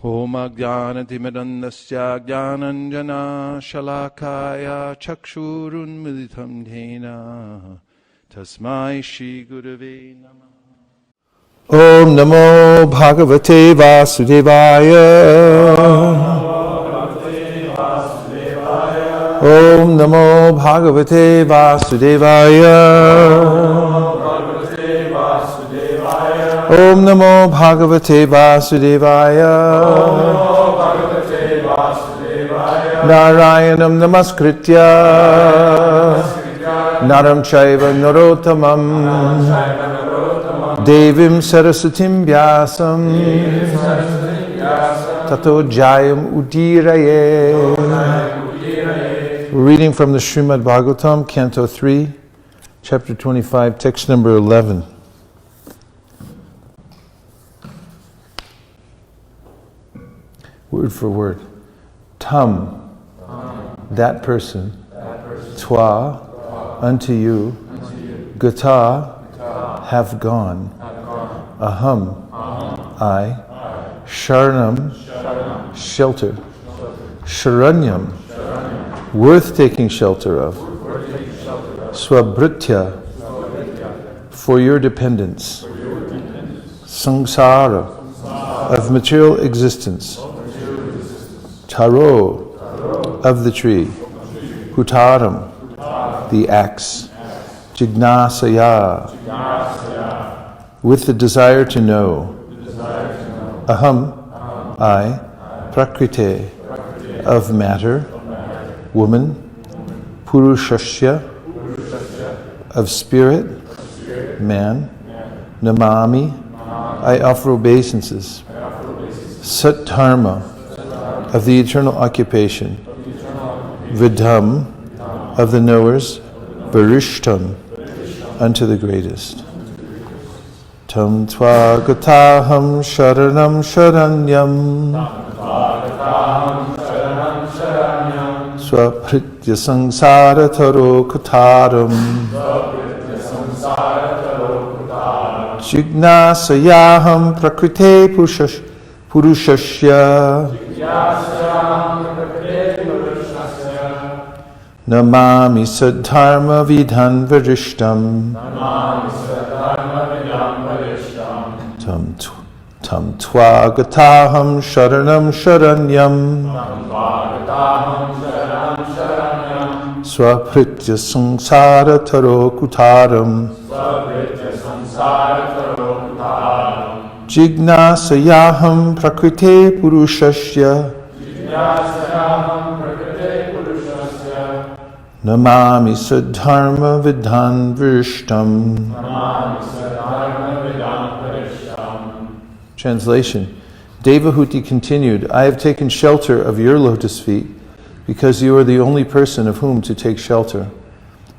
Om Ajnanatimidandasya Jnananjana Shalakaya Chakshurunmilitam Dhena Tasmai Shri Gurave Namah. Om Namo Bhagavate Vasudevaya. Om Namo Bhagavate Vasudevaya. Om Namo Bhagavate Vasudevaya. Narayanam Namaskritya Naram Chaiva Narottamam Devim Saraswatim Vyasam Tato Jayam Udiraye. We're reading from the Srimad Bhagavatam, Canto 3, Chapter 25, Text number 11. Word for word. Tam, that person. Twa, unto you. Gata, have gone. Aham, I. Sharanam, shelter. Sharanyam, worth taking shelter of. Swabhritya, for your dependence. Samsara, of material existence. Taro, of the tree. Hutaram, the axe. Jignasaya, with the desire to know. Aham, I. Prakrite, of matter. Woman. Purushasya, of spirit. Man. Namami, I offer obeisances. Satdharma, of the eternal occupation. Vidham, of the knowers. Varishtam, unto the greatest. Tam tva gataham sharanam sharanyam swapritya sangsara taro kataram jignasayaham prakrite purushasya Namami Sadharma Vidhan Varishtam. Tam Twa Gataham Sharanam Sharanyam Swapritya Sangsara Taro Kutaram Jignasayaham Prakrite Purushasya Namami Sadharma Vidhan Varishtam. Translation. Devahuti continued, I have taken shelter of your lotus feet because you are the only person of whom to take shelter.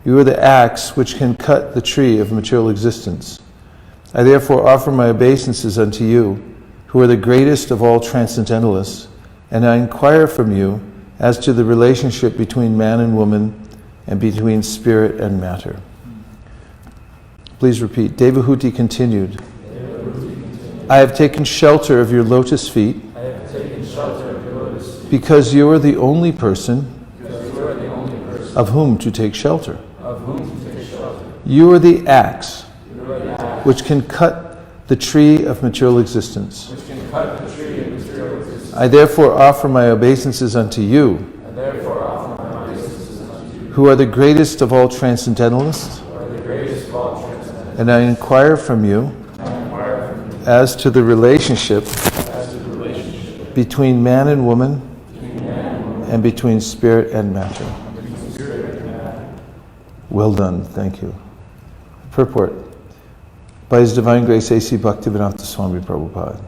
You are the axe which can cut the tree of material existence. I therefore offer my obeisances unto you, who are the greatest of all transcendentalists, and I inquire from you as to the relationship between man and woman and between spirit and matter. Please repeat. Devahuti continued. I have taken shelter of your lotus feet because you are the only person of whom to take shelter. You are the axe which can cut the tree of material existence. I therefore offer my obeisances unto you, who are the greatest of all transcendentalists, and I inquire from you as to the relationship between man and woman and between spirit and matter. Well done, thank you. Purport. By His Divine Grace, A.C. Bhaktivedanta Swami Prabhupada.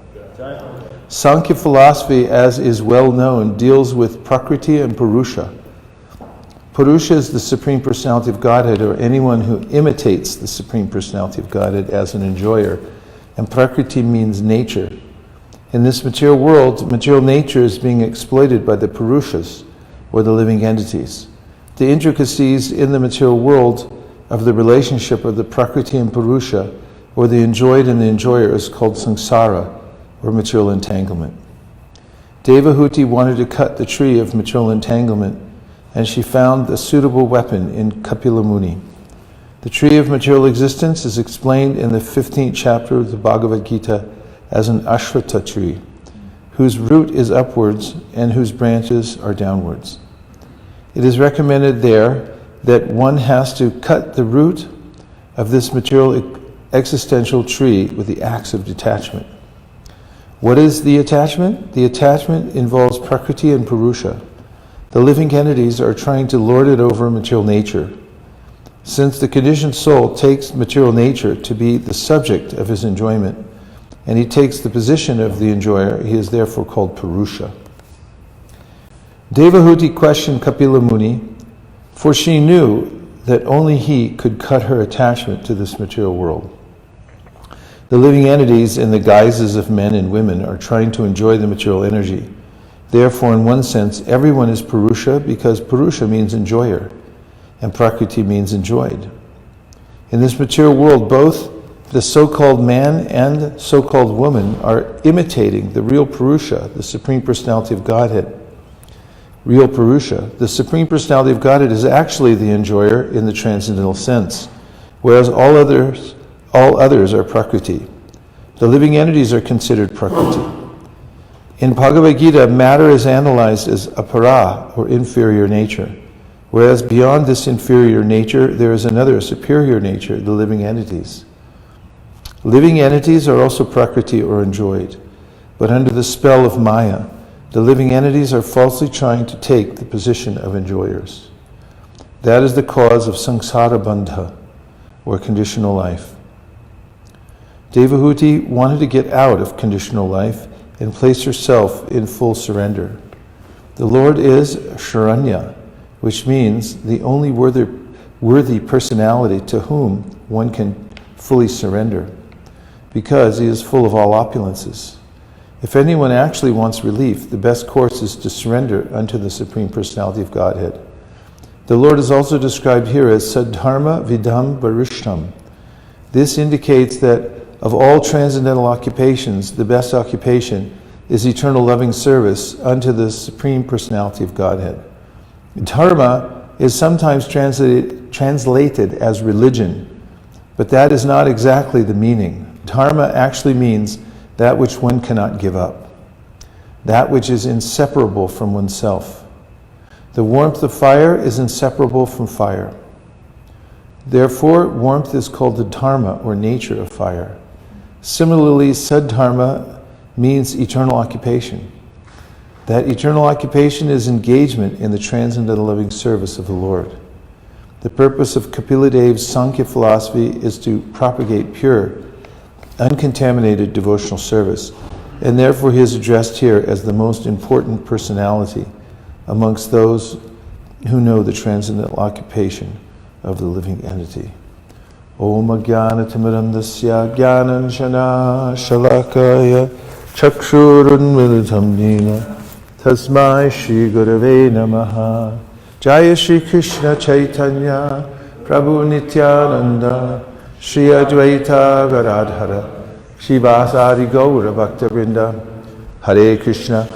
Sankhya philosophy, as is well known, deals with Prakriti and Purusha. Purusha is the Supreme Personality of Godhead, or anyone who imitates the Supreme Personality of Godhead as an enjoyer. And Prakriti means nature. In this material world, material nature is being exploited by the Purushas, or the living entities. The intricacies in the material world of the relationship of the Prakriti and Purusha, or the enjoyed and the enjoyer, is called samsara, or material entanglement. Devahuti wanted to cut the tree of material entanglement, and she found the suitable weapon in Kapila Muni. The tree of material existence is explained in the 15th chapter of the Bhagavad Gita as an Ashwata tree, whose root is upwards and whose branches are downwards. It is recommended there that one has to cut the root of this material existential tree with the axe of detachment. What is the attachment? The attachment involves Prakriti and Purusha. The living entities are trying to lord it over material nature. Since the conditioned soul takes material nature to be the subject of his enjoyment, and he takes the position of the enjoyer, he is therefore called Purusha. Devahuti questioned Kapila Muni, for she knew that only he could cut her attachment to this material world. The living entities in the guises of men and women are trying to enjoy the material energy. Therefore, in one sense, everyone is Purusha because Purusha means enjoyer, and Prakriti means enjoyed. In this material world, both the so-called man and so-called woman are imitating the real Purusha, the Supreme Personality of Godhead. Real Purusha, the Supreme Personality of Godhead, is actually the enjoyer in the transcendental sense, whereas all others are Prakriti. The living entities are considered Prakriti. In Bhagavad Gita, matter is analyzed as apara, or inferior nature, whereas beyond this inferior nature, there is another superior nature, the living entities. Living entities are also Prakriti or enjoyed, but under the spell of Maya, the living entities are falsely trying to take the position of enjoyers. That is the cause of samsara bandha, or conditional life. Devahuti wanted to get out of conditional life and place herself in full surrender. The Lord is Sharanya, which means the only worthy personality to whom one can fully surrender, because he is full of all opulences. If anyone actually wants relief, the best course is to surrender unto the Supreme Personality of Godhead. The Lord is also described here as Saddharma Vidam Barishtam. This indicates that of all transcendental occupations, the best occupation is eternal loving service unto the Supreme Personality of Godhead. Dharma is sometimes translated as religion, but that is not exactly the meaning. Dharma actually means that which one cannot give up, that which is inseparable from oneself. The warmth of fire is inseparable from fire. Therefore, warmth is called the dharma, or nature of fire. Similarly, saddharma means eternal occupation. That eternal occupation is engagement in the transcendental loving service of the Lord. The purpose of Kapila Dev's Sankhya philosophy is to propagate pure, uncontaminated devotional service, and therefore he is addressed here as the most important personality amongst those who know the transcendental occupation of the living entity. Om Ajnanatimidandasya Jnananjana Shalakaya Chakshurunmilitam Nina Tasmai Shri Gurave Namaha. Jaya Shri Krishna Chaitanya Prabhu Nityananda Shri Advaita Gadadhara Shivasari Gaura Bhakta Vrinda. Hare Krishna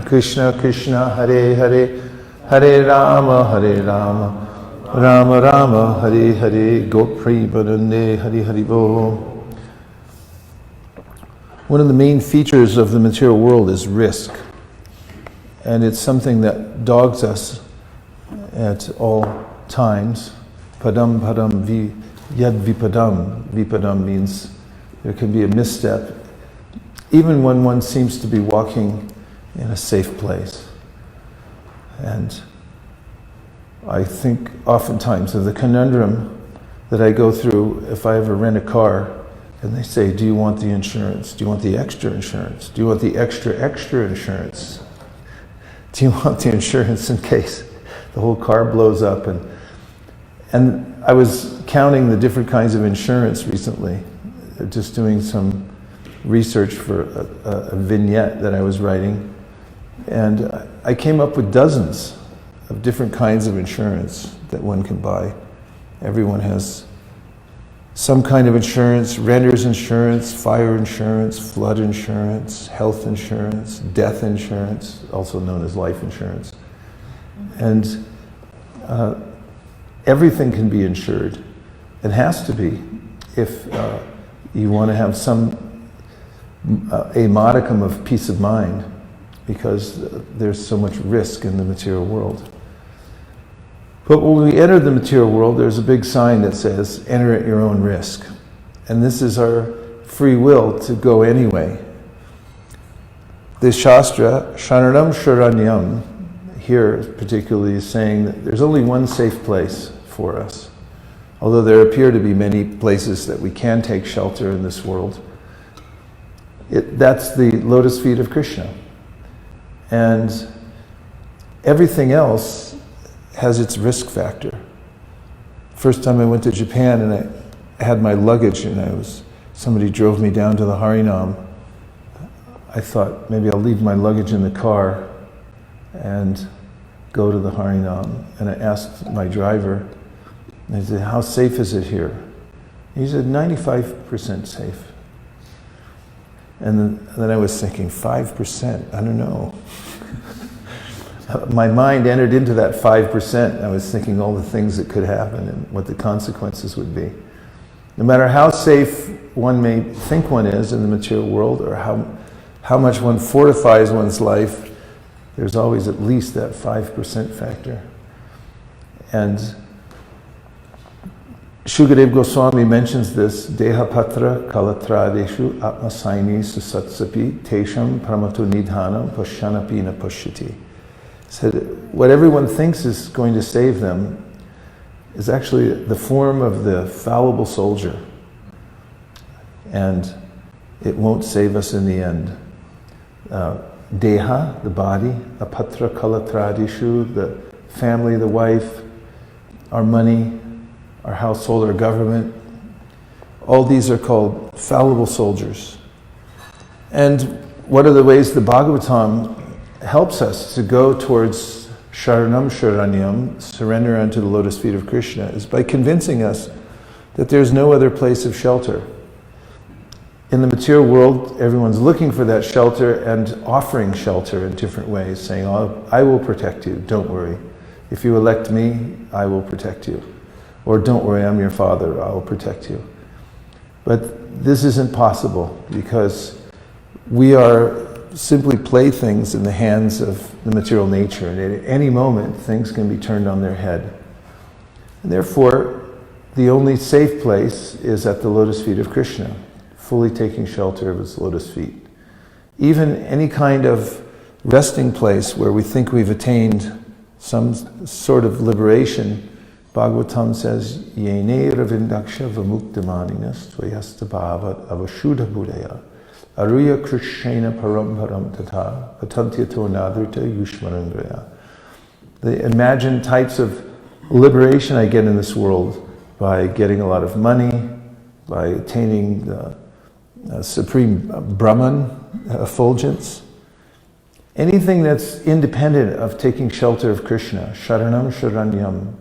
Krishna Krishna Hare Hare Hare Rama Rama Rama Hare Hare Gopri Bharane Hare Hare Bo. One of the main features of the material world is risk, and it's something that dogs us at all times. Padam yad vipadam. Vipadam means there can be a misstep, even when one seems to be walking in a safe place. And I think oftentimes of the conundrum that I go through if I ever rent a car and they say, do you want the insurance? Do you want the extra insurance? Do you want the extra insurance? Do you want the insurance in case the whole car blows up? And I was counting the different kinds of insurance recently, just doing some research for a vignette that I was writing. And I came up with dozens of different kinds of insurance that one can buy. Everyone has some kind of insurance, renter's insurance, fire insurance, flood insurance, health insurance, death insurance, also known as life insurance. And everything can be insured. It has to be if you want to have a modicum of peace of mind, because there's so much risk in the material world. But when we enter the material world, there's a big sign that says, enter at your own risk. And this is our free will to go anyway. The Shastra, Sharanam Sharanyam, here particularly is saying that there's only one safe place for us. Although there appear to be many places that we can take shelter in this world, that's the lotus feet of Krishna. And everything else has its risk factor. First time I went to Japan and I had my luggage and somebody drove me down to the Harinam. I thought maybe I'll leave my luggage in the car and go to the Harinam. And I asked my driver, and I said, how safe is it here? He said, 95% safe. And then I was thinking, 5%, I don't know. My mind entered into that 5%. I was thinking all the things that could happen and what the consequences would be. No matter how safe one may think one is in the material world, or how much one fortifies one's life, there's always at least that 5% factor. And Shukadev Goswami mentions this, Deha Patra Kalatradeshu Atmasaini Susatsapi Tesham Pramatu Nidhanam Pashanapina Pashyati. Said what everyone thinks is going to save them is actually the form of the fallible soldier. And it won't save us in the end. Deha, the body, apatra kalatradishu, the family, the wife, our money, our household, our government, all these are called fallible soldiers. And one of the ways the Bhagavatam helps us to go towards Sharanam Sharanyam, surrender unto the lotus feet of Krishna, is by convincing us that there's no other place of shelter. In the material world, everyone's looking for that shelter and offering shelter in different ways, saying, oh, I will protect you, don't worry. If you elect me, I will protect you. Or don't worry, I'm your father, I will protect you. But this isn't possible because we are simply playthings in the hands of the material nature, and at any moment things can be turned on their head. And therefore, the only safe place is at the lotus feet of Krishna, fully taking shelter of his lotus feet. Even any kind of resting place where we think we've attained some sort of liberation, Bhagavatam says, Yene ravindaksha vamuktamaninas tvayastabhavat avashuddha buddhaya aruya krishena paramparam tata patantyato nadrita yushmarangraya. The imagined types of liberation I get in this world by getting a lot of money, by attaining the supreme Brahman effulgence. Anything that's independent of taking shelter of Krishna, Sharanam Sharanyam,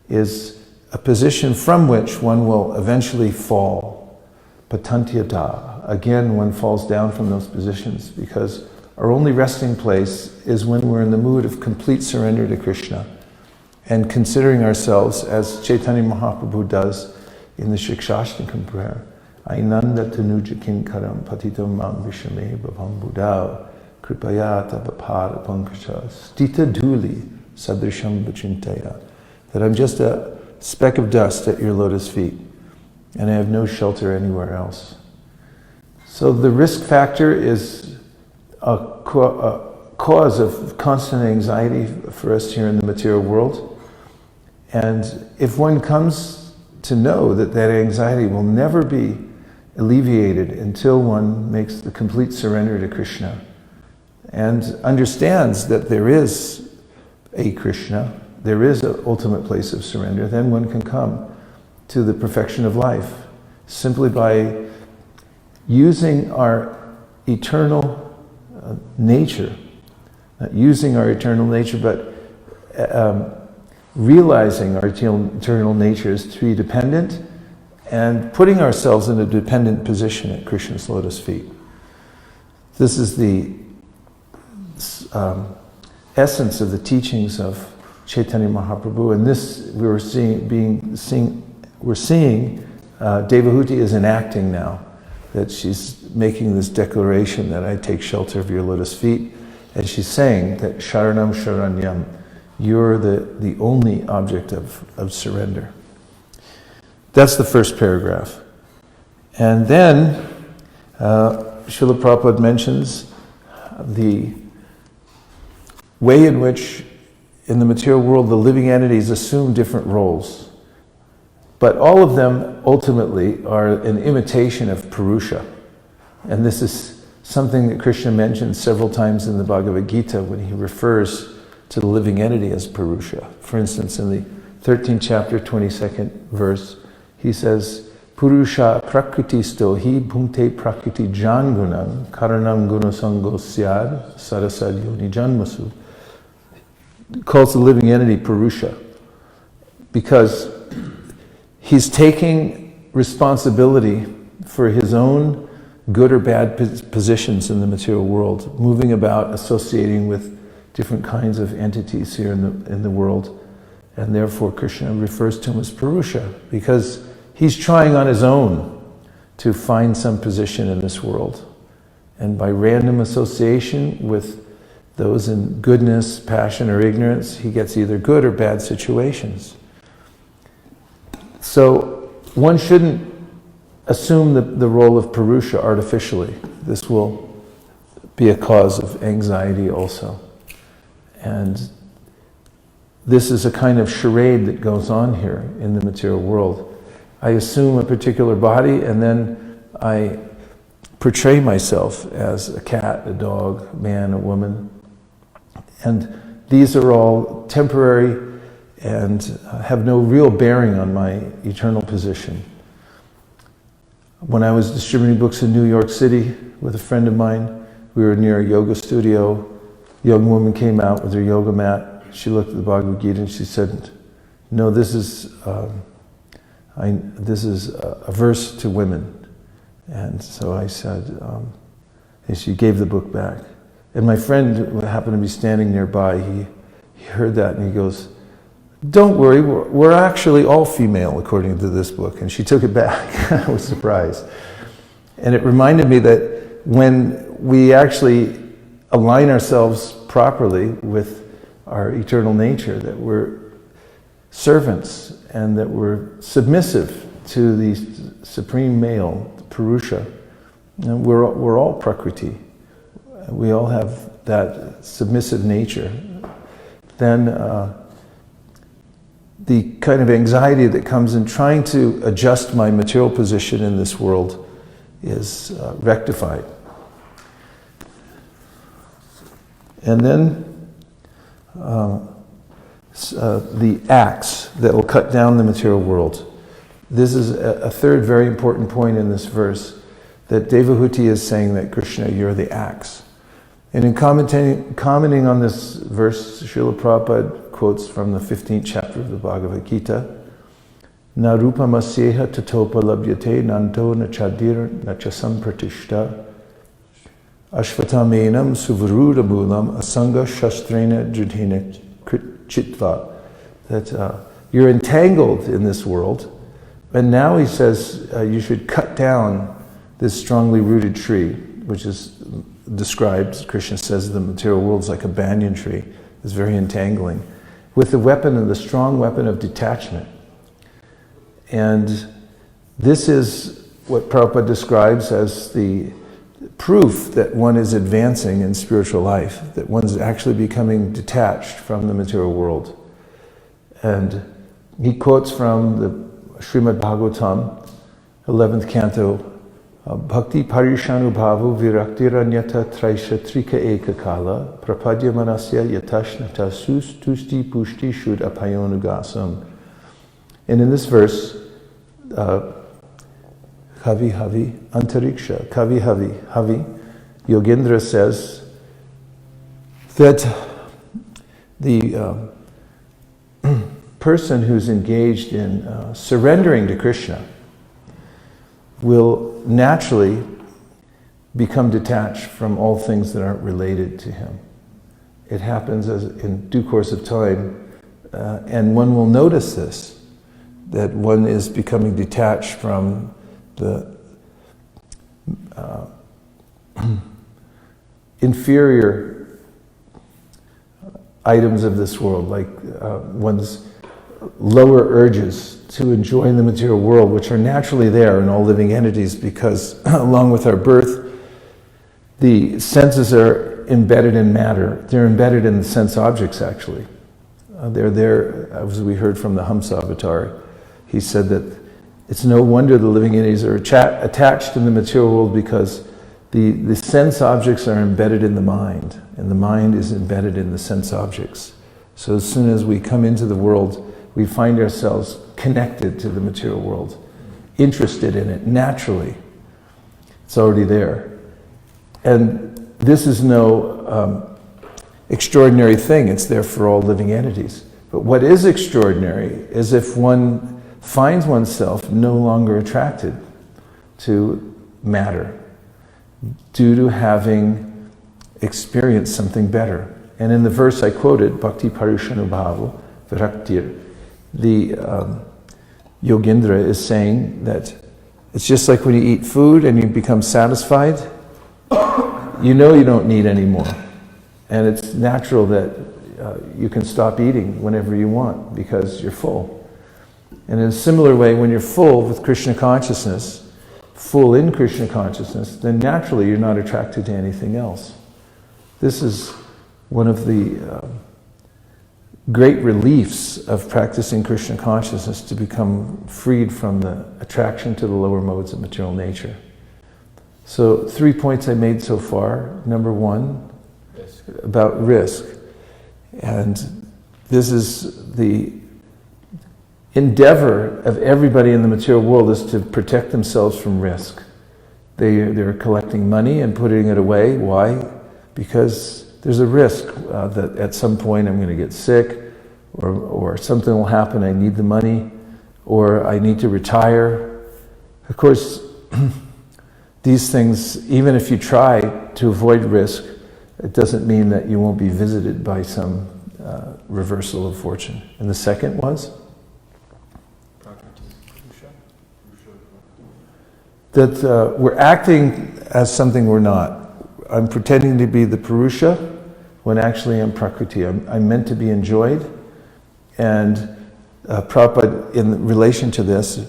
is a position from which one will eventually fall. Patantyata. Again, one falls down from those positions because our only resting place is when we're in the mood of complete surrender to Krishna and considering ourselves, as Chaitanya Mahaprabhu does in the Shikshashtakam prayer, Ainanda tanuja kinkaram patitam mam vishame bhavam buddha kripayata bapara pankasha stita dhuli sadrisham vachintaya. That I'm just a speck of dust at your lotus feet and I have no shelter anywhere else. So the risk factor is a cause of constant anxiety for us here in the material world. And if one comes to know that that anxiety will never be alleviated until one makes the complete surrender to Krishna and understands that there is a Krishna, there is an ultimate place of surrender, then one can come to the perfection of life simply by using our eternal nature, not using our eternal nature, but realizing our eternal nature is to be dependent and putting ourselves in a dependent position at Krishna's lotus feet. This is the essence of the teachings of Chaitanya Mahaprabhu, and this we're seeing Devahuti is enacting now, that she's making this declaration that I take shelter of your lotus feet, and she's saying that Sharanam Sharanyam, you're the only object of surrender. That's the first paragraph. And then Srila Prabhupada mentions the way in which in the material world the living entities assume different roles. But all of them ultimately are an imitation of Purusha. And this is something that Krishna mentions several times in the Bhagavad Gita when he refers to the living entity as Purusha. For instance, in the 13th chapter, 22nd verse, he says, Purusha prakritisto hi bhunte prakriti jangunam karanam gunasango syad sarasad yoni janmasu. Calls the living entity Purusha because he's taking responsibility for his own good or bad positions in the material world, moving about, associating with different kinds of entities here in the world. And therefore Krishna refers to him as Purusha because he's trying on his own to find some position in this world. And by random association with those in goodness, passion, or ignorance, he gets either good or bad situations. So one shouldn't assume the role of Purusha artificially. This will be a cause of anxiety also. And this is a kind of charade that goes on here in the material world. I assume a particular body and then I portray myself as a cat, a dog, a man, a woman. And these are all temporary and have no real bearing on my eternal position. When I was distributing books in New York City with a friend of mine, we were near a yoga studio. A young woman came out with her yoga mat. She looked at the Bhagavad Gita and she said, no, this is a verse to women. And so I said, and she gave the book back. And my friend who happened to be standing nearby, he heard that and he goes, don't worry, we're actually all female according to this book. And she took it back. I was surprised. And it reminded me that when we actually align ourselves properly with our eternal nature, that we're servants and that we're submissive to the supreme male, Purusha, and we're all Prakriti. We all have that submissive nature. Then the kind of anxiety that comes in trying to adjust my material position in this world is rectified. And then the axe that will cut down the material world. This is a third very important point in this verse, that Devahuti is saying that Krishna, you're the axe. And in commenting on this verse, Srila Prabhupada quotes from the 15th chapter of the Bhagavad Gita, Na rupa masyeha tatopa labhyate nanto na chadir na chasam pratishta ashvatamenam suvaruda mulam asanga shastrena judhina chitva. That you're entangled in this world, and now he says you should cut down this strongly rooted tree, which is described, Krishna says, the material world is like a banyan tree. It's very entangling, with the strong weapon of detachment. And this is what Prabhupada describes as the proof that one is advancing in spiritual life, that one's actually becoming detached from the material world. And he quotes from the Srimad Bhagavatam, 11th canto, Bhakti parishanubhavu viraktiranyata traishatrika ekakala prapadya manasya yatashnata tusti pushti shud apayonugasam. And in this verse, Kavi Havi Antariksha, Kavi Havi, Yogendra says that the person who's engaged in surrendering to Krishna, will naturally become detached from all things that aren't related to him. It happens as in due course of time, and one will notice this, that one is becoming detached from the inferior items of this world, like one's lower urges to enjoy the material world, which are naturally there in all living entities, because along with our birth, the senses are embedded in matter. They're embedded in the sense objects, actually. They're there, as we heard from the Hamsa avatar. He said that it's no wonder the living entities are attached in the material world, because the sense objects are embedded in the mind, and the mind is embedded in the sense objects. So as soon as we come into the world, we find ourselves connected to the material world, interested in it naturally. It's already there. And this is no extraordinary thing. It's there for all living entities. But what is extraordinary is if one finds oneself no longer attracted to matter due to having experienced something better. And in the verse I quoted, Bhakti Parushanubhava Viraktir, the Yogendra is saying that it's just like when you eat food and you become satisfied, you know you don't need any more. And it's natural that you can stop eating whenever you want because you're full. And in a similar way, when you're full with Krishna consciousness, full in Krishna consciousness, then naturally you're not attracted to anything else. This is one of the great reliefs of practicing Krishna consciousness, to become freed from the attraction to the lower modes of material nature. So 3 points I made so far. Number 1, about risk. And this is the endeavor of everybody in the material world, is to protect themselves from risk. They're collecting money and putting it away. Why? Because there's a risk that at some point I'm going to get sick, or something will happen, I need the money, or I need to retire. Of course, these things, even if you try to avoid risk, it doesn't mean that you won't be visited by some reversal of fortune. And the second was? That we're acting as something we're not. I'm pretending to be the Purusha when actually I'm Prakriti. I'm meant to be enjoyed. And Prabhupada, in relation to this,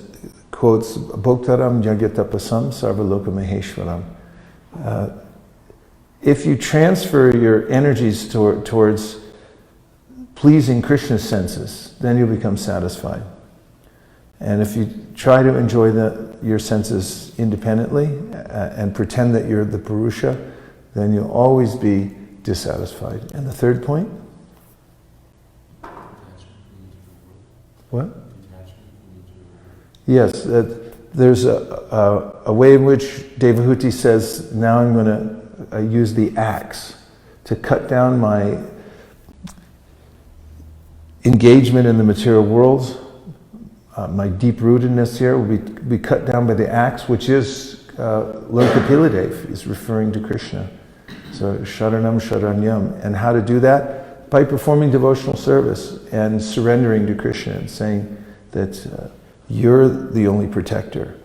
quotes, Bhoktaram Jagatapasam Sarvaloka Maheshwaram. If you transfer your energies towards pleasing Krishna's senses, then you'll become satisfied. And if you try to enjoy your senses independently and pretend that you're the Purusha, then you'll always be dissatisfied. And the third point? What? Yes, there's a way in which Devahuti says, now I'm going to use the axe to cut down my engagement in the material world. My deep rootedness here will be cut down by the axe, which is Lokapiladev. He's referring to Krishna. So Sharanam Sharanyam. And how to do that? By performing devotional service and surrendering to Krishna and saying that you're the only protector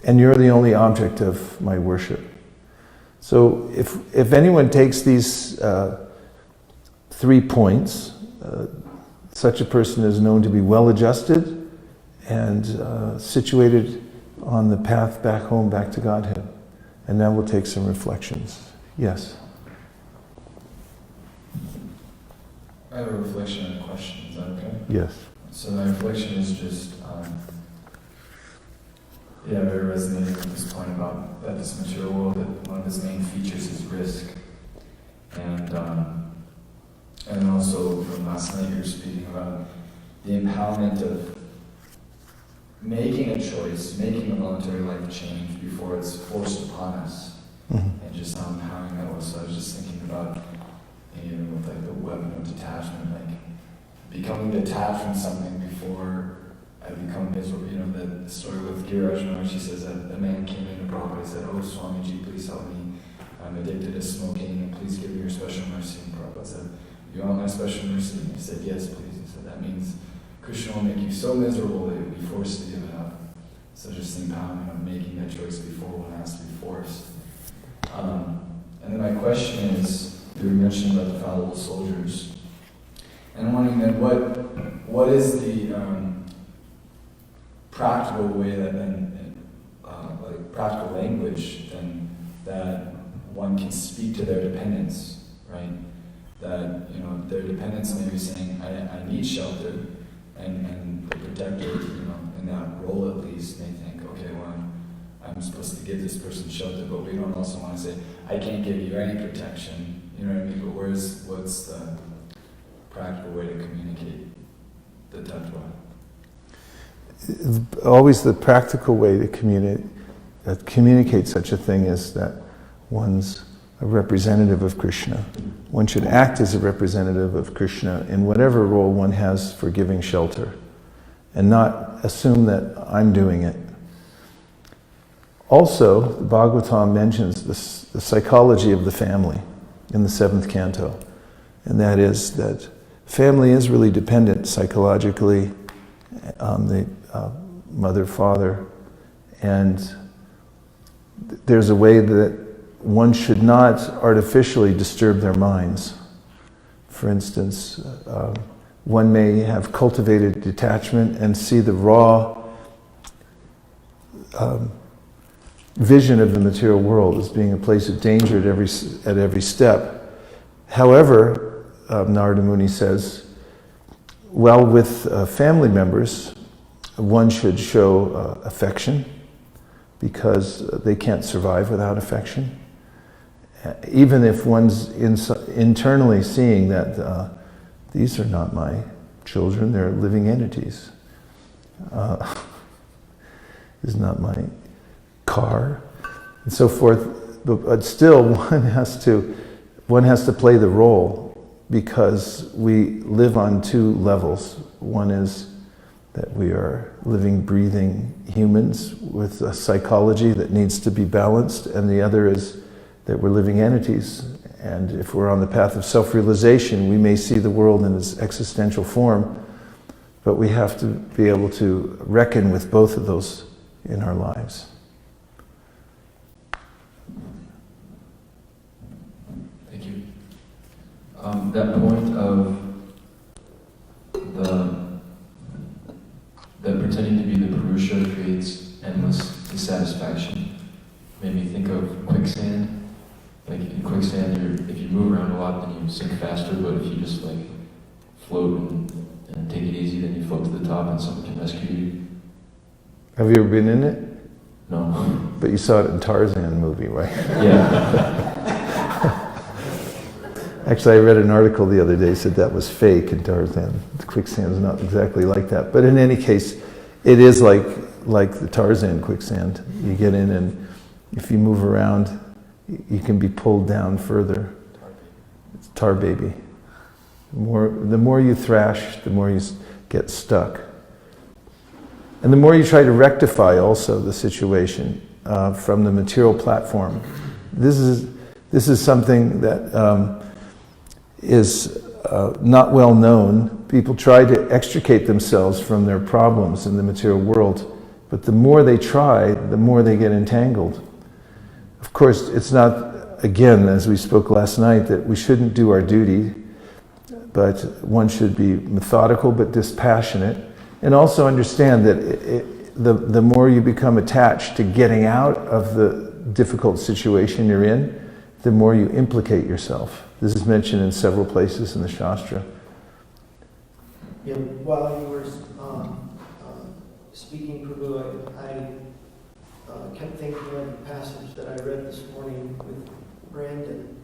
and you're the only object of my worship. So if anyone takes these 3 points, such a person is known to be well adjusted and situated on the path back home, back to Godhead. And now we'll take some reflections. Yes? I have a reflection and a question. Is that okay? Yes. So my reflection is just, very resonating with this point about that this material world, that one of its main features is risk. And also from last night you were speaking about the empowerment of making a choice, making a voluntary life change before it's forced upon us. Mm-hmm. And just how empowering that was. So I was just thinking about, even with like the weapon of detachment, like becoming detached from something before I've become miserable. You know, the story with Giraj Maharaj, she says that a man came in to Prabhupada and said, "Oh, Swamiji, please help me. I'm addicted to smoking, and please give me your special mercy." And Prabhupada said, "You want my special mercy?" And he said, "Yes, please." He said, "That means Krishna will make you so miserable that you'll be forced to give it up." So just the empowerment of making that choice before one has to be forced. And then my question is, you were mentioning about the fallible soldiers. And I'm wondering then, what is the practical way that then, like practical language then, that one can speak to their dependents, right? That, you know, their dependents may be saying, I need shelter, and the protector, you know, in that role at least, may think, okay, well, I'm supposed to give this person shelter, but we don't also want to say, I can't give you any protection, you know what I mean? But what's the practical way to communicate the tattva? Always the practical way to communicate such a thing is that one's a representative of Krishna. One should act as a representative of Krishna in whatever role one has for giving shelter, and not assume that I'm doing it. Also, the Bhagavatam mentions the psychology of the family in the 7th canto, and that is that family is really dependent psychologically on the mother, father, and there's a way that one should not artificially disturb their minds. For instance, one may have cultivated detachment and see the raw vision of the material world as being a place of danger at every step. However, Narada Muni says, well, with family members, one should show affection, because they can't survive without affection. Even if one's internally seeing that these are not my children, they're living entities. This is not my car, and so forth. But still, one has to play the role, because we live on two levels. One is that we are living, breathing humans with a psychology that needs to be balanced, and the other is that we're living entities. And if we're on the path of self-realization, we may see the world in its existential form, but we have to be able to reckon with both of those in our lives. Thank you. That point of that pretending to be the Purusha creates endless dissatisfaction made me think of quicksand. Like in quicksand, if you move around a lot, then you sink faster, but if you just like float and take it easy, then you float to the top and someone can rescue you. Have you ever been in it? No. But you saw it in Tarzan movie, right? Yeah. Actually, I read an article the other day said that was fake in Tarzan. The quicksand is not exactly like that. But in any case, it is like the Tarzan quicksand. You get in, and if you move around, you can be pulled down further. It's tar baby. The more you thrash, the more you get stuck. And the more you try to rectify also the situation from the material platform. This is something that is not well known. People try to extricate themselves from their problems in the material world, but the more they try, the more they get entangled. Of course, it's not, again, as we spoke last night, that we shouldn't do our duty, but one should be methodical but dispassionate, and also understand that the more you become attached to getting out of the difficult situation you're in, the more you implicate yourself. This is mentioned in several places in the Shastra. Yeah, while you were speaking, Prabhu, I kept thinking of the passage that I read this morning with Brandon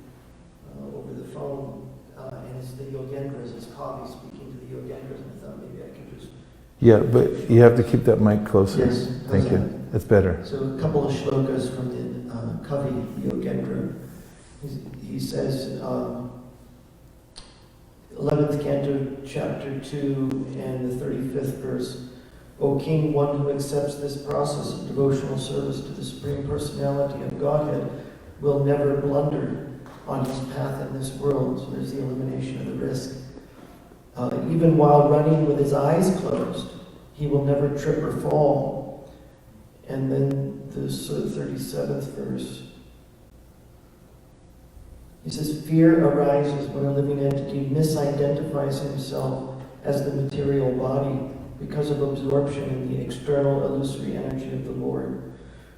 over the phone, and it's the Yogendras. It's Kavi speaking to the Yogendras, and I thought maybe I could just... Yeah, but you have to keep that mic closer. Yes. Thank you. That's better. So a couple of shlokas from the Kavi Yogendra. He says, 11th canto, chapter 2, and the 35th verse, O King, one who accepts this process of devotional service to the Supreme Personality of Godhead will never blunder on his path in this world. So there's the elimination of the risk. Even while running with his eyes closed, he will never trip or fall. And then this 37th verse. He says, fear arises when a living entity misidentifies himself as the material body because of absorption in the external illusory energy of the Lord.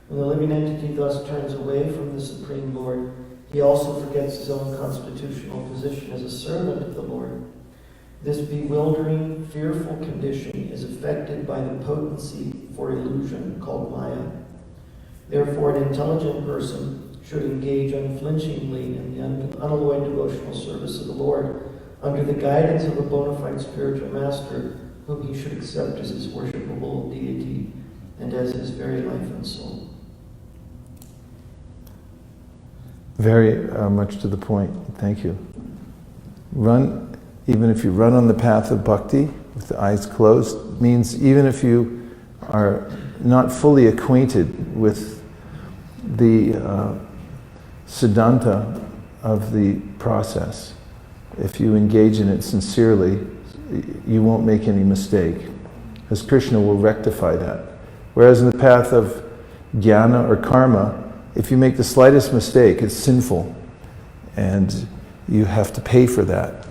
When the living entity thus turns away from the Supreme Lord, he also forgets his own constitutional position as a servant of the Lord. This bewildering, fearful condition is affected by the potency for illusion called Maya. Therefore, an intelligent person should engage unflinchingly in the unalloyed devotional service of the Lord under the guidance of a bona fide spiritual master whom he should accept as his worshipable deity and as his very life and soul. Very much to the point. Thank you. Run, even if you run on the path of bhakti with the eyes closed, means even if you are not fully acquainted with the siddhanta of the process, if you engage in it sincerely, you won't make any mistake, as Krishna will rectify that. Whereas in the path of jnana or karma, if you make the slightest mistake, it's sinful, and you have to pay for that.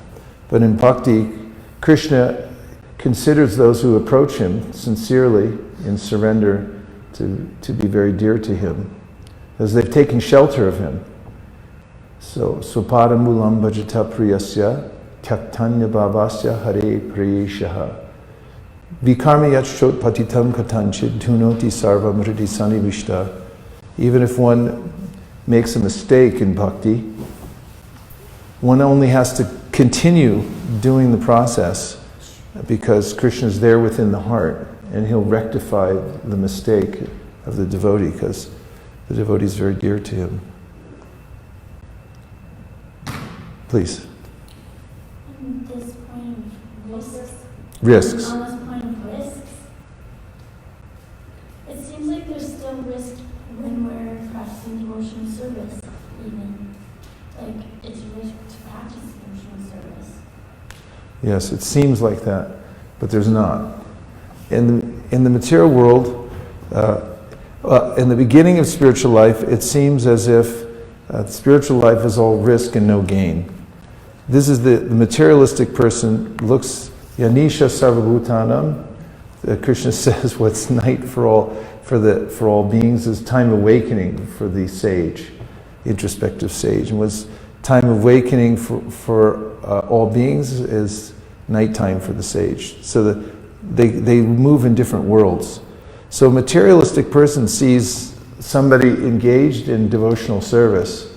But in bhakti, Krishna considers those who approach him sincerely in surrender to be very dear to him, as they've taken shelter of him. So, Swapada mulam bhajata priyasya kyaktanya bhavasya hare priyeshaha vikarma yachot patitam katanchid dhunoti sarva mriti sanivishta. Even if one makes a mistake in bhakti, one only has to continue doing the process because Krishna is there within the heart, and he'll rectify the mistake of the devotee because the devotee is very dear to him. Please. On this point of Risks. On this point of risks, it seems like there's still risk when we're practicing devotional service, even. Like, it's risk to practice devotional service. Yes, it seems like that, but there's not. In the material world, in the beginning of spiritual life, it seems as if spiritual life is all risk and no gain. This is the materialistic person looks, Yanisha Sarvabhutanam. Krishna says what's night for all beings is time awakening for the sage, introspective sage. And what's time awakening for all beings is nighttime for the sage. So that they move in different worlds. So a materialistic person sees somebody engaged in devotional service,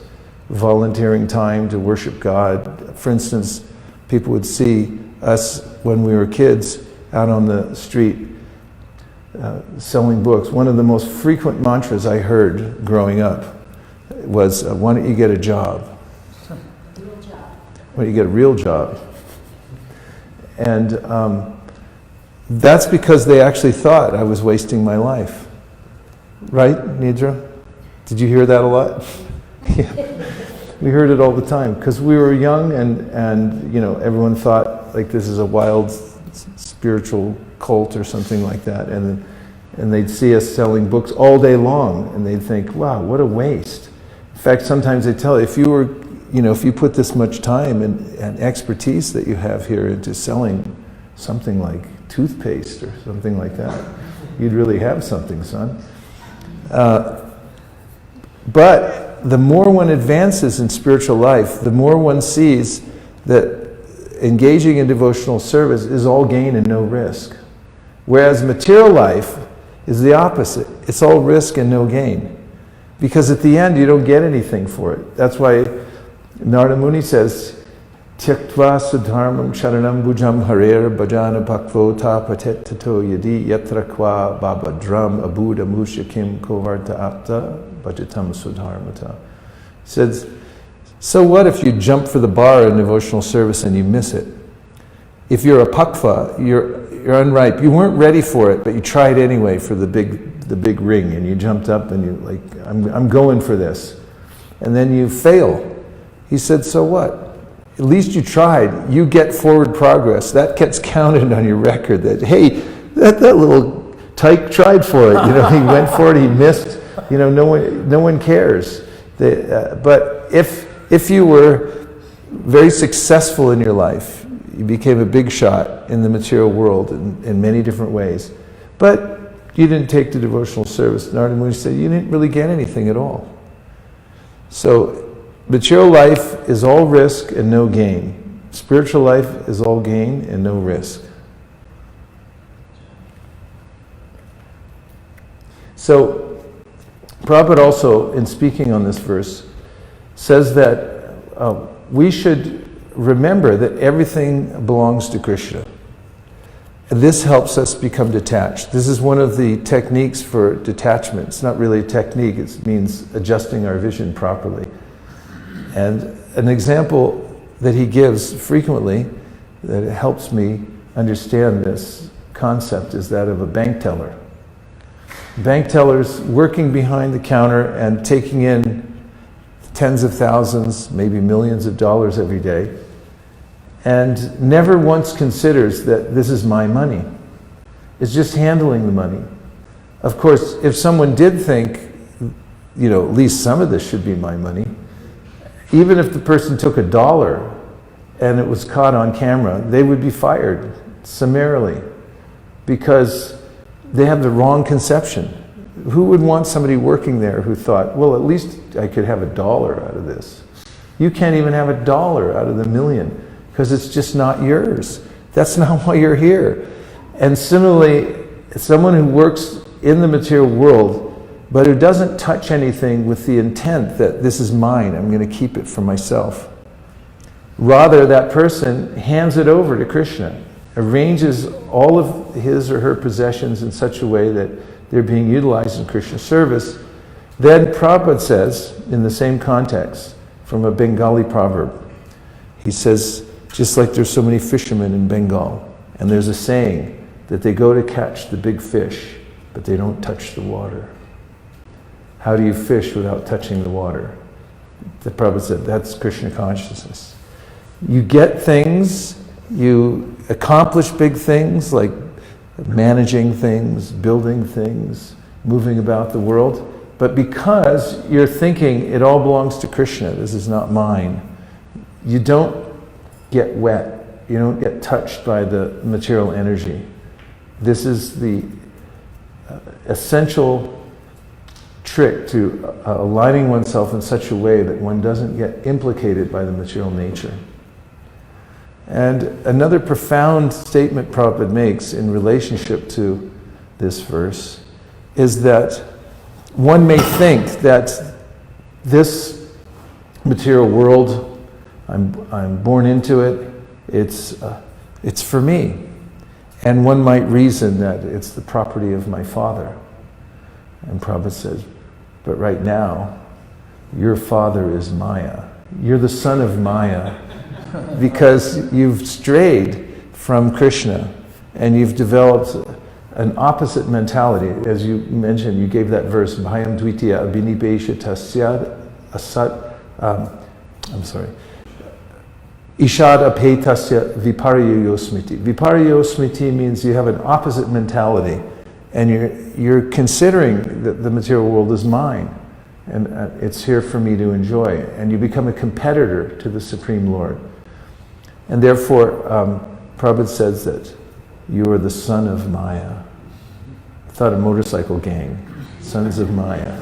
volunteering time to worship God. For instance, people would see us when we were kids out on the street selling books. One of the most frequent mantras I heard growing up was, why don't you get a job? Real job. Why don't you get a real job? And that's because they actually thought I was wasting my life. Right, Nidra? Did you hear that a lot? Yeah. We heard it all the time because we were young and everyone thought like this is a wild spiritual cult or something like that, and they'd see us selling books all day long and they'd think, wow, what a waste. In fact, sometimes they tell if you put this much time and expertise that you have here into selling something like toothpaste or something like that, you'd really have something, son. But the more one advances in spiritual life, the more one sees that engaging in devotional service is all gain and no risk. Whereas material life is the opposite. It's all risk and no gain. Because at the end, you don't get anything for it. That's why Narada Muni says, Tyaktva sudharmam charanam bhujam harer bhajana bhakvo ta patet tato yadi yatra kwa babadram abuda mushakim kovarta apta bhajatam sudharmata. He says, so what if you jump for the bar in devotional service and you miss it? if you're a pakva, you're unripe. You weren't ready for it, but you tried anyway for the big ring, and you jumped up and you like, I'm going for this. And then you fail. He said, so what? At least you tried. You get forward progress. That gets counted on your record that, hey, that little tyke tried for it. He went for it, he missed. No one cares. But if you were very successful in your life, you became a big shot in the material world in many different ways, but you didn't take the devotional service. Narada Muni said you didn't really get anything at all. So material life is all risk and no gain. Spiritual life is all gain and no risk. So Prabhupada also, in speaking on this verse, says that we should remember that everything belongs to Krishna. And this helps us become detached. This is one of the techniques for detachment. It's not really a technique, it means adjusting our vision properly. And an example that he gives frequently that helps me understand this concept is that of a bank teller. Bank tellers working behind the counter and taking in tens of thousands, maybe millions of dollars every day, and never once considers that this is my money. It's just handling the money. Of course, if someone did think, at least some of this should be my money, even if the person took $1 and it was caught on camera, they would be fired summarily because they have the wrong conception. Who would want somebody working there who thought, well, at least I could have $1 out of this? You can't even have $1 out of the million because it's just not yours. That's not why you're here. And similarly, someone who works in the material world but who doesn't touch anything with the intent that this is mine, I'm going to keep it for myself. Rather, that person hands it over to Krishna, arranges all of his or her possessions in such a way that they're being utilized in Krishna service. Then Prabhupada says, in the same context, from a Bengali proverb, he says, just like there's so many fishermen in Bengal, and there's a saying that they go to catch the big fish, but they don't touch the water. How do you fish without touching the water? The Prabhupada said, that's Krishna consciousness. You get things, you accomplish big things like managing things, building things, moving about the world, but because you're thinking it all belongs to Krishna, this is not mine, you don't get wet, you don't get touched by the material energy. This is the essential trick to aligning oneself in such a way that one doesn't get implicated by the material nature. And another profound statement Prabhupada makes in relationship to this verse is that one may think that this material world, I'm born into it, it's for me. And one might reason that it's the property of my father. And Prabhupada says, but right now, your father is Maya. You're the son of Maya because you've strayed from Krishna and you've developed an opposite mentality. As you mentioned, you gave that verse, Bhayam Dvitiya Abhinibesha Tasyad Asat, Ishad Apetasya Viparyo Smiti. Viparyo Smiti means you have an opposite mentality and you're considering that the material world is mine and it's here for me to enjoy, and you become a competitor to the Supreme Lord. And therefore, Prabhupada says that you are the son of Maya. I thought a motorcycle gang, sons of Maya.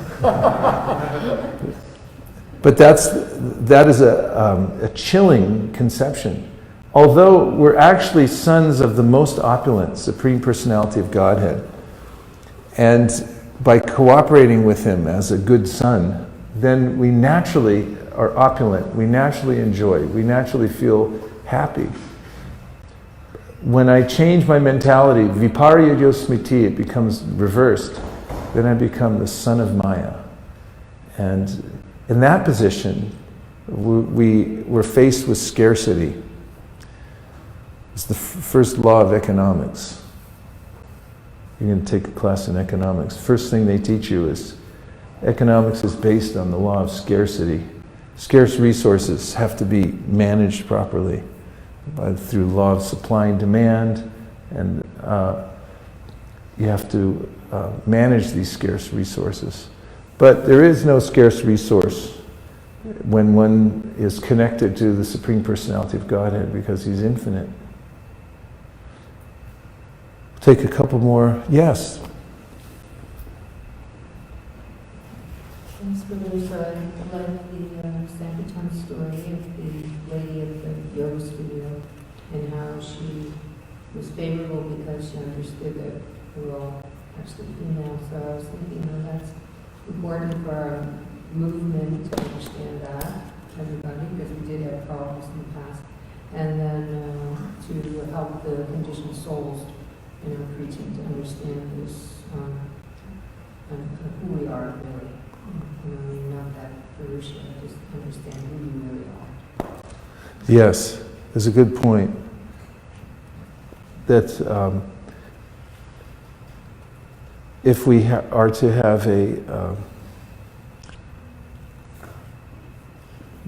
But that is a chilling conception. Although we're actually sons of the most opulent Supreme Personality of Godhead, and by cooperating with Him as a good son, then we naturally are opulent, we naturally enjoy, we naturally feel happy. When I change my mentality, viparya smiti, it becomes reversed, then I become the son of Maya. And in that position, we're faced with scarcity. It's the first law of economics. You're going to take a class in economics. First thing they teach you is economics is based on the law of scarcity. Scarce resources have to be managed properly through law of supply and demand, and you have to manage these scarce resources. But there is no scarce resource when one is connected to the Supreme Personality of Godhead, because He's infinite. Take a couple more. Yes? Thanks for those, I like the Sankirtan story of the lady at the yoga studio and how she was favorable because she understood that we're all actually female. So I was thinking, that's important for our movement to understand that, everybody, because we did have problems in the past. And then to help the conditioned souls, preaching to understand this, who we are really. Not that Purusha, just understand who you really are. Yes, there's a good point. That if we are to have a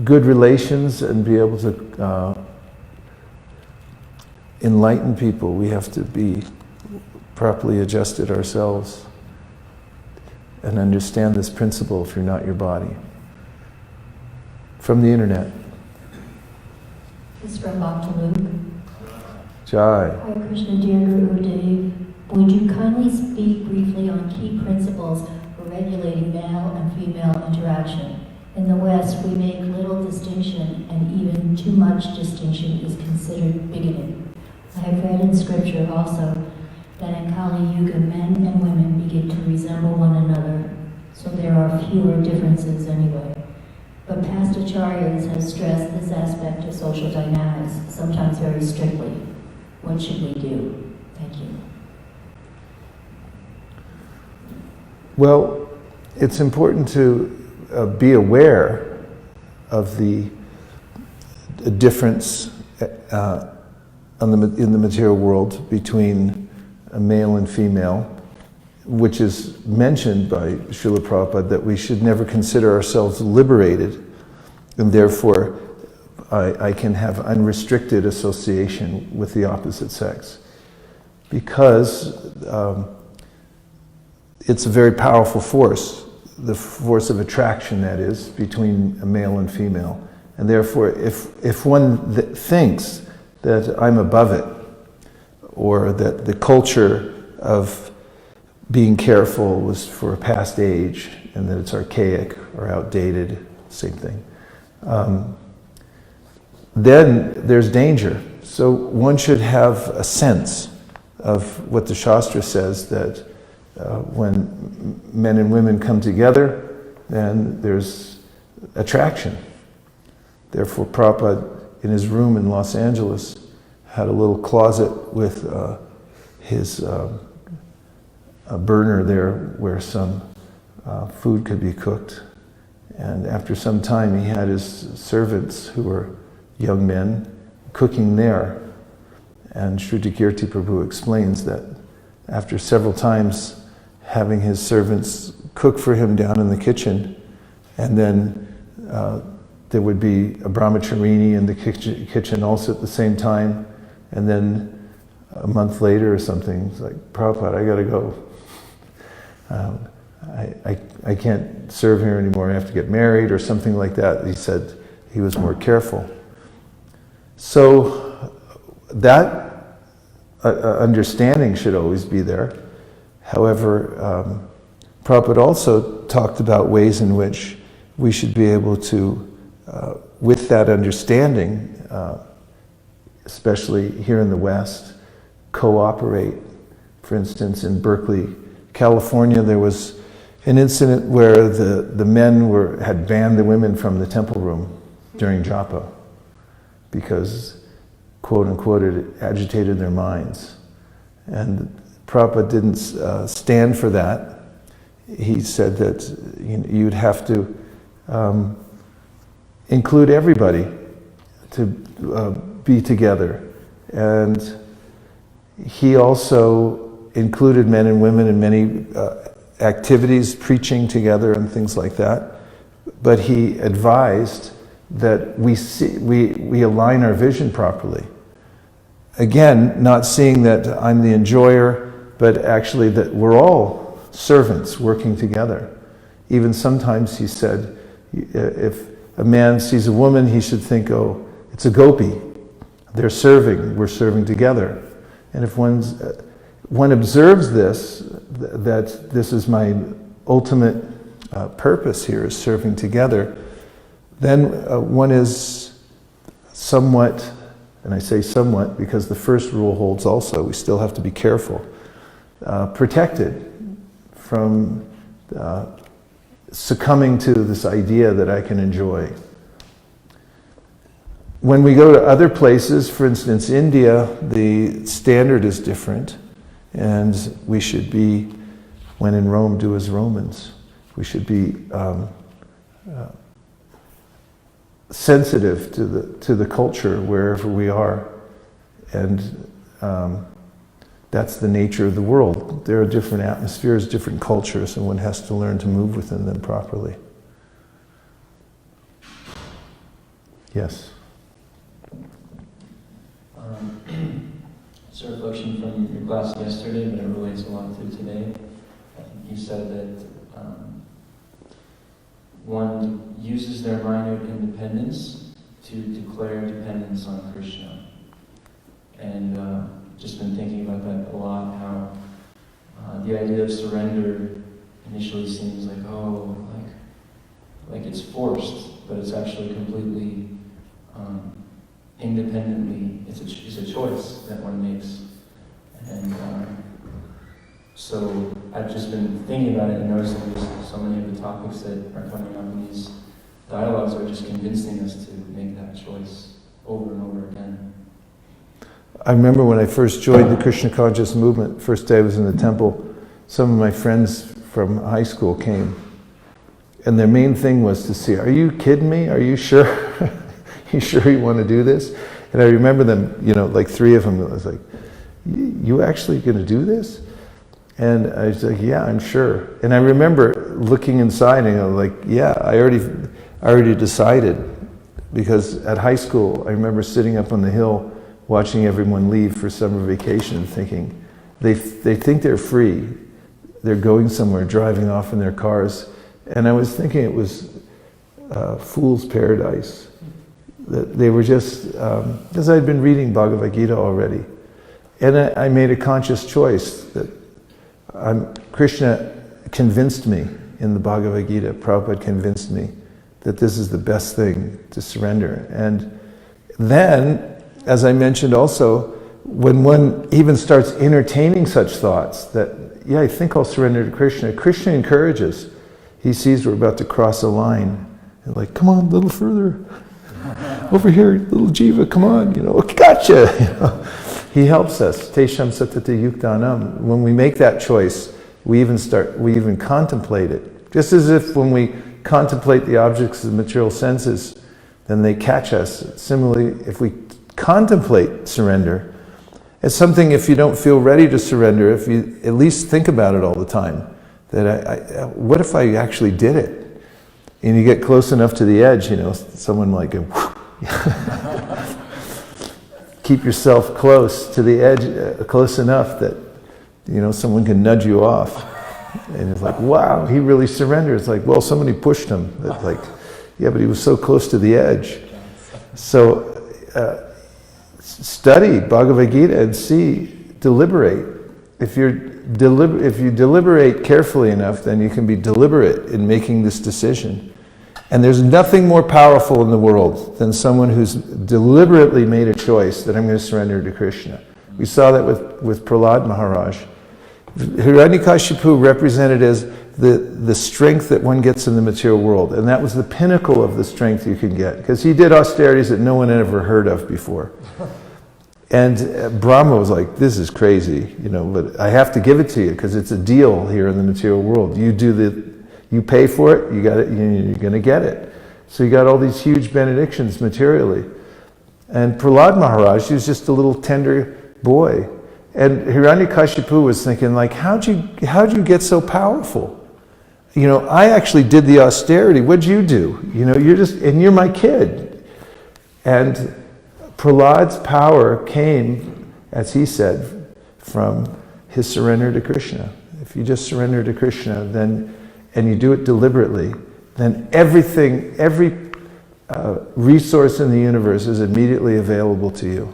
good relations and be able to enlighten people, we have to be properly adjusted ourselves and understand this principle if you're not your body. From the internet. It's from Luke. Jai. Hi Krishna, dear Guru Dave. Would you kindly speak briefly on key principles for regulating male and female interaction? In the West, we make little distinction, and even too much distinction is considered bigoted. I have read in scripture also that in Kali Yuga, men and women begin to resemble one another, so there are fewer differences anyway. But past acharyas have stressed this aspect of social dynamics, sometimes very strictly. What should we do? Thank you. Well, it's important to be aware of the difference in the material world between a male and female, which is mentioned by Srila Prabhupada, that we should never consider ourselves liberated, and therefore I can have unrestricted association with the opposite sex, because it's a very powerful force, the force of attraction, that is, between a male and female. And therefore, if one thinks that I'm above it, or that the culture of being careful was for a past age, and that it's archaic or outdated, same thing, then there's danger. So one should have a sense of what the Shastra says, that when men and women come together, then there's attraction. Therefore, Prabhupada, in his room in Los Angeles, had a little closet with his a burner there where some food could be cooked. And after some time, he had his servants, who were young men, cooking there. And Shrutikirti Prabhu explains that after several times having his servants cook for him down in the kitchen, and then there would be a brahmacharini in the kitchen also at the same time, and then a month later or something, it's like, Prabhupada, I gotta go. I can't serve here anymore, I have to get married, or something like that. He said he was more careful. So that understanding should always be there. However, Prabhupada also talked about ways in which we should be able to, with that understanding, especially here in the West, cooperate. For instance, in Berkeley, California, there was an incident where the men had banned the women from the temple room during japa because, quote unquote, it agitated their minds. And Prabhupada didn't stand for that. He said that you'd have to include everybody to be together. And he also included men and women in many activities, preaching together and things like that. But he advised that we align our vision properly. Again, not seeing that I'm the enjoyer, but actually that we're all servants working together. Even sometimes he said, if a man sees a woman, he should think, oh, it's a gopi. They're serving, we're serving together. And if one observes this, that this is my ultimate purpose here, is serving together, then one is somewhat, and I say somewhat because the first rule holds also, we still have to be careful, protected from succumbing to this idea that I can enjoy. When we go to other places, for instance, India, the standard is different, and we should be, when in Rome, do as Romans. We should be sensitive to the culture wherever we are, and that's the nature of the world. There are different atmospheres, different cultures, and one has to learn to move within them properly. Yes? It's a reflection from your class yesterday, but it relates a lot to today. I think you said that one uses their minute independence to declare dependence on Krishna. And just been thinking about that a lot, how the idea of surrender initially seems like, oh, like it's forced, but it's actually completely independently, it's a choice that one makes. And so I've just been thinking about it and noticing there's so many of the topics that are coming up in these dialogues are just convincing us to make that choice over and over again. I remember when I first joined the Krishna Conscious movement, first day I was in the temple, some of my friends from high school came. And their main thing was to see, are you kidding me? Are you sure? You sure you want to do this? And I remember them, like 3 of them, I was like, you actually going to do this? And I was like, yeah, I'm sure. And I remember looking inside and I'm like, yeah, I already decided. Because at high school, I remember sitting up on the hill watching everyone leave for summer vacation, thinking, they think they're free. They're going somewhere, driving off in their cars. And I was thinking it was fool's paradise. That they were just, because I'd been reading Bhagavad Gita already. And I made a conscious choice that Krishna convinced me in the Bhagavad Gita, Prabhupada convinced me that this is the best thing to surrender. And then, as I mentioned also, when one even starts entertaining such thoughts that, yeah, I think I'll surrender to Krishna, Krishna encourages. He sees we're about to cross a line. And like, come on, a little further. Over here, little jiva, come on, gotcha. He helps us. Tesham satata yuktanam. When we make that choice, we even contemplate it. Just as if when we contemplate the objects of the material senses, then they catch us. Similarly, if we contemplate surrender, it's something if you don't feel ready to surrender, if you at least think about it all the time, that what if I actually did it? And you get close enough to the edge, someone might go, keep yourself close to the edge, close enough that, someone can nudge you off. And it's like, wow, he really surrendered. It's like, well, somebody pushed him. It's like, yeah, but he was so close to the edge. So study Bhagavad Gita and see, deliberate. If you deliberate carefully enough, then you can be deliberate in making this decision. And there's nothing more powerful in the world than someone who's deliberately made a choice that I'm going to surrender to Krishna. We saw that with Prahlad Maharaj. Hiranyakashipu represented as the strength that one gets in the material world. And that was the pinnacle of the strength you can get. Because he did austerities that no one had ever heard of before. And Brahma was like, this is crazy, but I have to give it to you because it's a deal here in the material world. You pay for it, you got it, you're going to get it. So you got all these huge benedictions materially. And Prahlad Maharaj, he was just a little tender boy. And Hiranyakashipu was thinking, like, how'd you get so powerful? You know, I actually did the austerity. What'd you do? You know, you're my kid. And Prahlad's power came, as he said, from his surrender to Krishna. If you just surrender to Krishna, then, and you do it deliberately, then every resource in the universe is immediately available to you.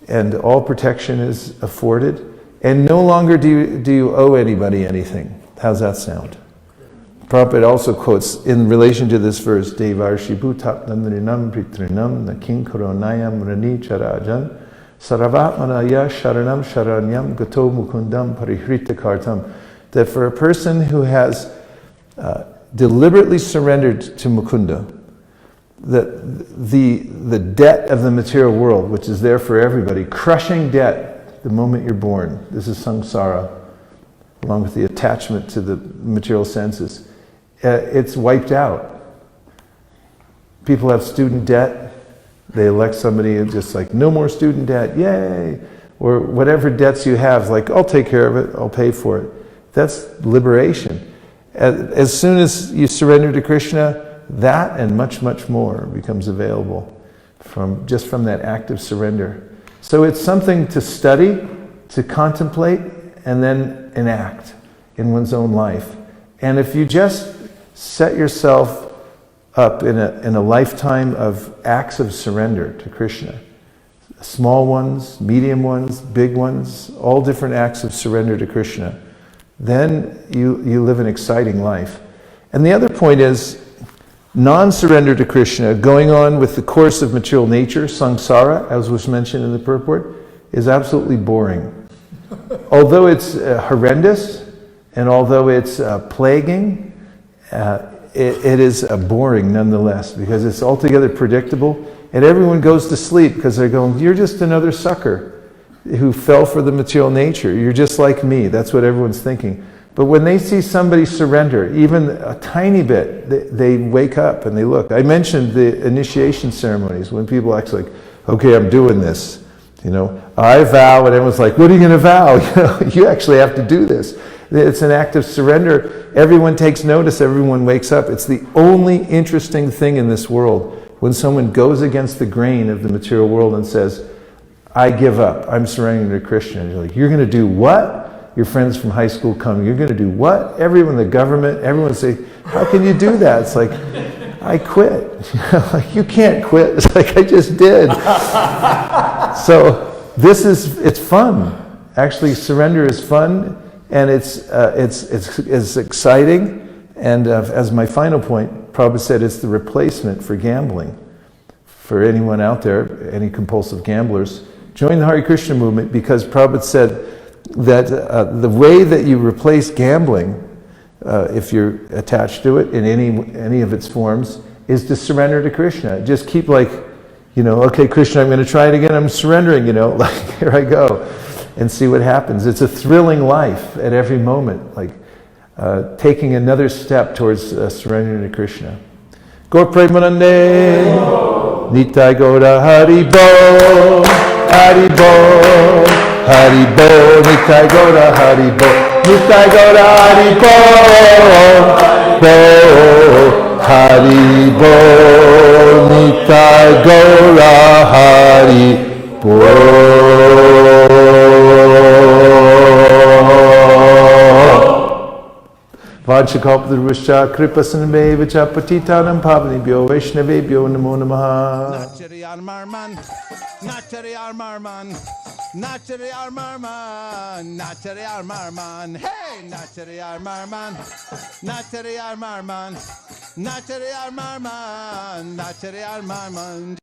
And all protection is afforded. And no longer do you owe anybody anything. How's that sound? Prabhupada also quotes, in relation to this verse, Devarshi bhutatnandrinam pritrinam nakin koronayam rani charajan saravatmanaya sharanam sharanyam gato mukundam parihrita kartam. That for a person who has deliberately surrendered to Mukunda, the debt of the material world, which is there for everybody, crushing debt the moment you're born, this is samsara, along with the attachment to the material senses, it's wiped out. People have student debt, they elect somebody and just like, no more student debt, yay! Or whatever debts you have, like, I'll take care of it, I'll pay for it. That's liberation. As soon as you surrender to Krishna, that and much, much more becomes available from that act of surrender. So it's something to study, to contemplate, and then enact in one's own life. And if you just set yourself up in a lifetime of acts of surrender to Krishna, small ones, medium ones, big ones, all different acts of surrender to Krishna, then you live an exciting life. And the other point is, non-surrender to Krishna, going on with the course of material nature, samsara, as was mentioned in the purport, is absolutely boring. Although it's horrendous, and although it's plaguing, it is boring nonetheless, because it's altogether predictable, and everyone goes to sleep because they're going, you're just another sucker who fell for the material nature. You're just like me. That's what everyone's thinking. But when they see somebody surrender, even a tiny bit, they wake up and they look. I mentioned the initiation ceremonies, when people actually like, okay, I'm doing this. You know, I vow, and everyone's like, what are you going to vow? You know, you actually have to do this. It's an act of surrender. Everyone takes notice, everyone wakes up. It's the only interesting thing in this world, when someone goes against the grain of the material world and says, I give up, I'm surrendering to Krishna. And you're like, you're going to do what? Your friends from high school come, you're going to do what? Everyone, the government, everyone say, how can you do that? It's like, I quit. Like, you can't quit. It's like, I just did. So it's fun. Actually, surrender is fun, and it's exciting. And as my final point, Prabhupada said, it's the replacement for gambling. For anyone out there, any compulsive gamblers, join the Hare Krishna movement, because Prabhupada said that the way that you replace gambling, if you're attached to it in any of its forms, is to surrender to Krishna. Just keep like, you know, okay, Krishna, I'm going to try it again, I'm surrendering, you know, like, here I go, and see what happens. It's a thrilling life at every moment, like taking another step towards surrendering to Krishna. Gaur Premanande, Nitai Gaura Hari Bo, Hari Bo, Hari Bo, Nitai Gaura Hari Bo, Nitai Gaura Hari Bo, Bo, Hari Bo, Nitai Gaura Hari Bo. Vachakalpadurvascha kripasanvevacha patitanam pavanebhyo vaishnavebhyo namo namaha. Nachari Armarman, Nachari Armarman, Nachari Armarman, Nachari Armarman, hey, Nachari Armarman, Nachari Armarman, Nachari Armarman, Nachari Armarman.